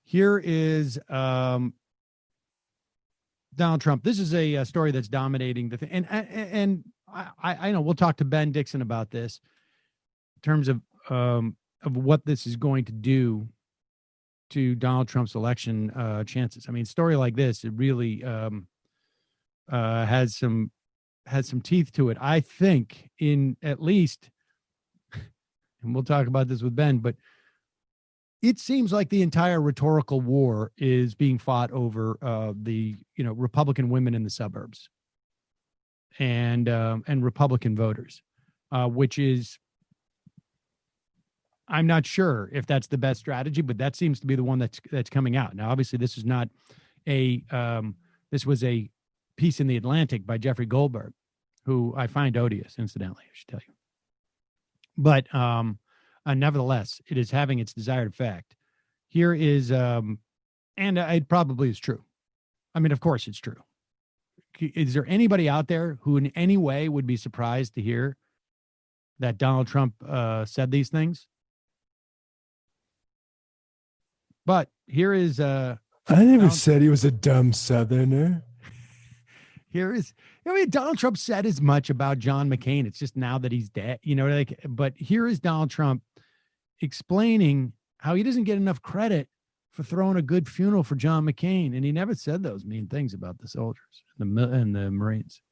Here is Donald Trump. This is a story that's dominating the thing, and I know we'll talk to Ben Dixon about this in terms of what this is going to do to Donald Trump's election chances. I mean, a story like this, it really has some teeth to it. I think in at least, and we'll talk about this with Ben, but it seems like the entire rhetorical war is being fought over the Republican women in the suburbs and Republican voters, which is, I'm not sure if that's the best strategy, but that seems to be the one that's coming out. Now, obviously, this is not this was a piece in the Atlantic by Jeffrey Goldberg, who I find odious, incidentally, I should tell you. But nevertheless, it is having its desired effect. Here is, and it probably is true. I mean, of course it's true. Is there anybody out there who in any way would be surprised to hear that Donald Trump said these things? But here is... I never said he was a dumb Southerner. Here is, Donald Trump said as much about John McCain. It's just now that he's dead, but here is Donald Trump explaining how he doesn't get enough credit for throwing a good funeral for John McCain. And he never said those mean things about the soldiers and the Marines.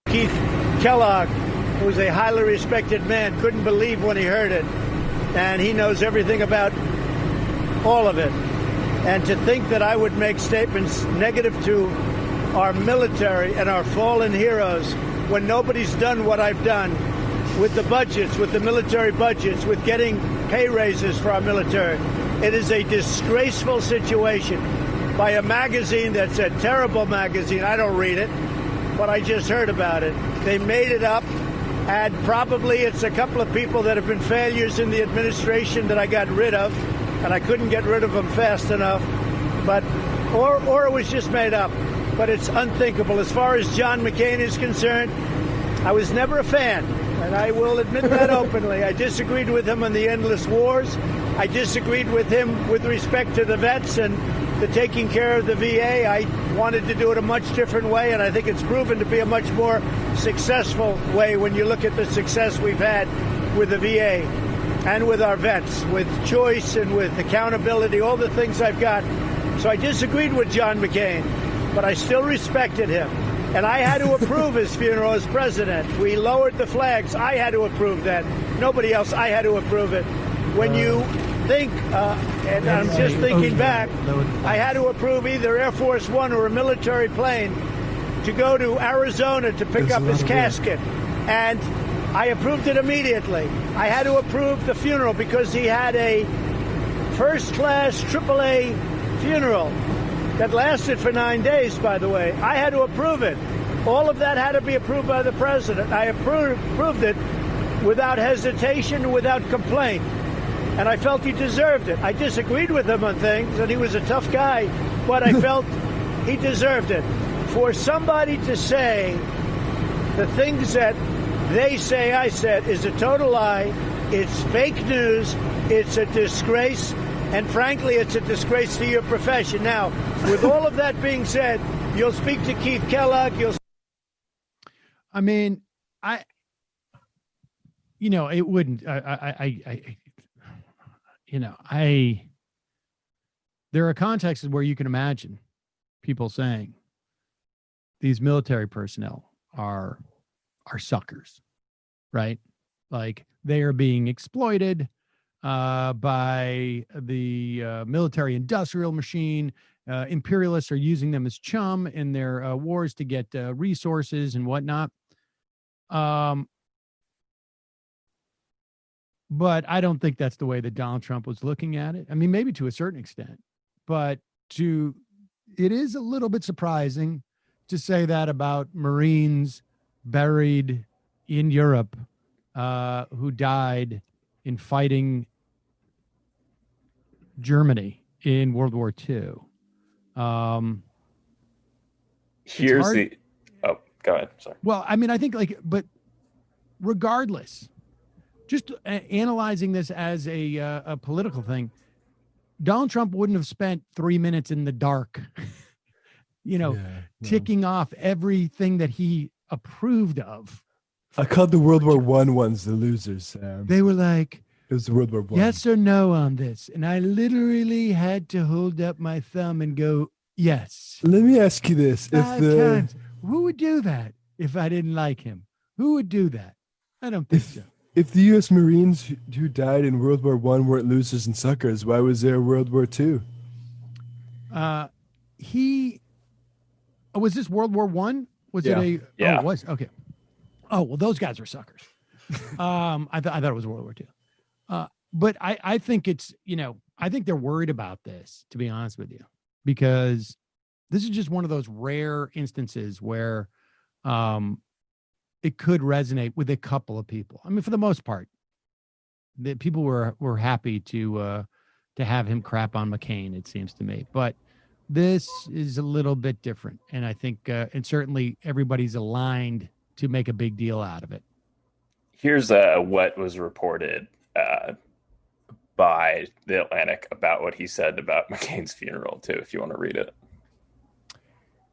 Keith Kellogg, who's a highly respected man, couldn't believe when he heard it. And he knows everything about all of it. And to think that I would make statements negative to our military and our fallen heroes when nobody's done what I've done with the budgets, with the military budgets, with getting pay raises for our military. It is a disgraceful situation by a magazine that's a terrible magazine. I don't read it, but I just heard about it. They made it up, and probably it's a couple of people that have been failures in the administration that I got rid of, and I couldn't get rid of them fast enough, but or it was just made up. But it's unthinkable. As far as John McCain is concerned, I was never a fan, and I will admit that openly. I disagreed with him on the endless wars. I disagreed with him with respect to the vets and the taking care of the VA. I wanted to do it a much different way, and I think it's proven to be a much more successful way when you look at the success we've had with the VA and with our vets, with choice and with accountability, all the things I've got. So I disagreed with John McCain, but I still respected him. And I had to approve his funeral as president. We lowered the flags. I had to approve that. Nobody else. I had to approve it. When you think, and I'm just thinking back, I had to approve either Air Force One or a military plane to go to Arizona to pick up his casket. And I approved it immediately. I had to approve the funeral because he had a first-class AAA funeral that lasted for 9 days, by the way. I had to approve it. All of that had to be approved by the president. I approved it without hesitation, without complaint. And I felt he deserved it. I disagreed with him on things, and he was a tough guy, but I felt he deserved it. For somebody to say the things that they say I said is a total lie. It's fake news. It's a disgrace. And frankly, it's a disgrace to your profession. Now, with all of that being said, you'll speak to Keith Kellogg. I mean, it wouldn't. There are contexts where you can imagine people saying these military personnel are suckers, right? Like they are being exploited by the military industrial machine. Imperialists are using them as chum in their wars to get resources and whatnot. But I don't think that's the way that Donald Trump was looking at it. I mean, maybe to a certain extent, but it is a little bit surprising to say that about Marines buried in Europe who died in fighting Germany in World War II. Go ahead. Sorry. Well, I mean, I think but regardless just analyzing this as a political thing, Donald Trump wouldn't have spent 3 minutes in the dark, ticking off everything that he approved of. I called the World War I ones the losers, Sam. They were like, it was the World War I. Yes or no on this. And I literally had to hold up my thumb and go, yes. Let me ask you this. Five times. Who would do that if I didn't like him? Who would do that? I don't think so. If the U.S. Marines who died in World War I weren't losers and suckers, why was there World War II? Was this World War I? Was it a? Yeah. Oh, it was. Okay. Oh, well, those guys were suckers. I thought it was World War II. But I think it's, I think they're worried about this, to be honest with you, because this is just one of those rare instances where it could resonate with a couple of people. I mean, for the most part, the people were happy to have him crap on McCain, it seems to me. But this is a little bit different. And I think, and certainly everybody's aligned to make a big deal out of it. Here's what was reported by The Atlantic about what he said about McCain's funeral, too, if you want to read it.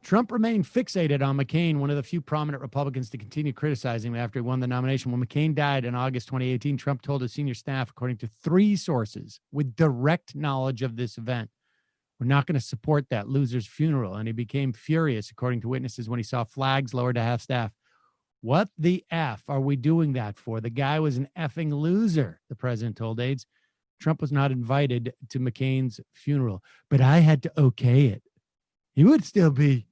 Trump remained fixated on McCain, one of the few prominent Republicans to continue criticizing him after he won the nomination. When McCain died in August 2018, Trump told his senior staff, according to 3 sources with direct knowledge of this event, "We're not going to support that loser's funeral." And he became furious, according to witnesses, when he saw flags lowered to half-staff. What the F are we doing that for? The guy was an effing loser, the president told aides. Trump was not invited to McCain's funeral, but I had to okay it. He would still be,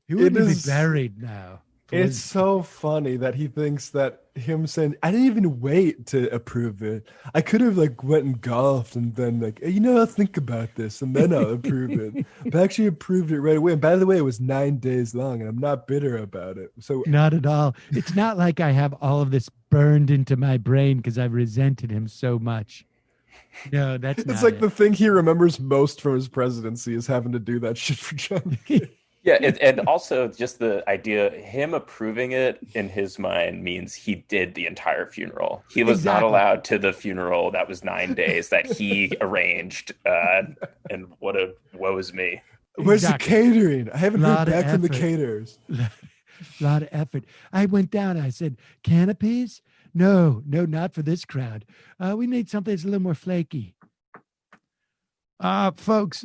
he wouldn't be buried now. It's so funny that he thinks that him saying, I didn't even wait to approve it. I could have went and golfed and then hey, I'll think about this and then I'll approve it. But I actually approved it right away. And by the way, it was 9 days long and I'm not bitter about it. So not at all. It's not like I have all of this burned into my brain because I've resented him so much. No, that's not it's like the thing he remembers most from his presidency is having to do that shit for John. Yeah, and also just the idea, him approving it in his mind means he did the entire funeral. He was not allowed to the funeral that was 9 days that he arranged, and woe is me. Where's the catering? I haven't heard back from the caterers. A lot of effort. I went down, I said, canopies? No, not for this crowd. We need something that's a little more flaky. Folks,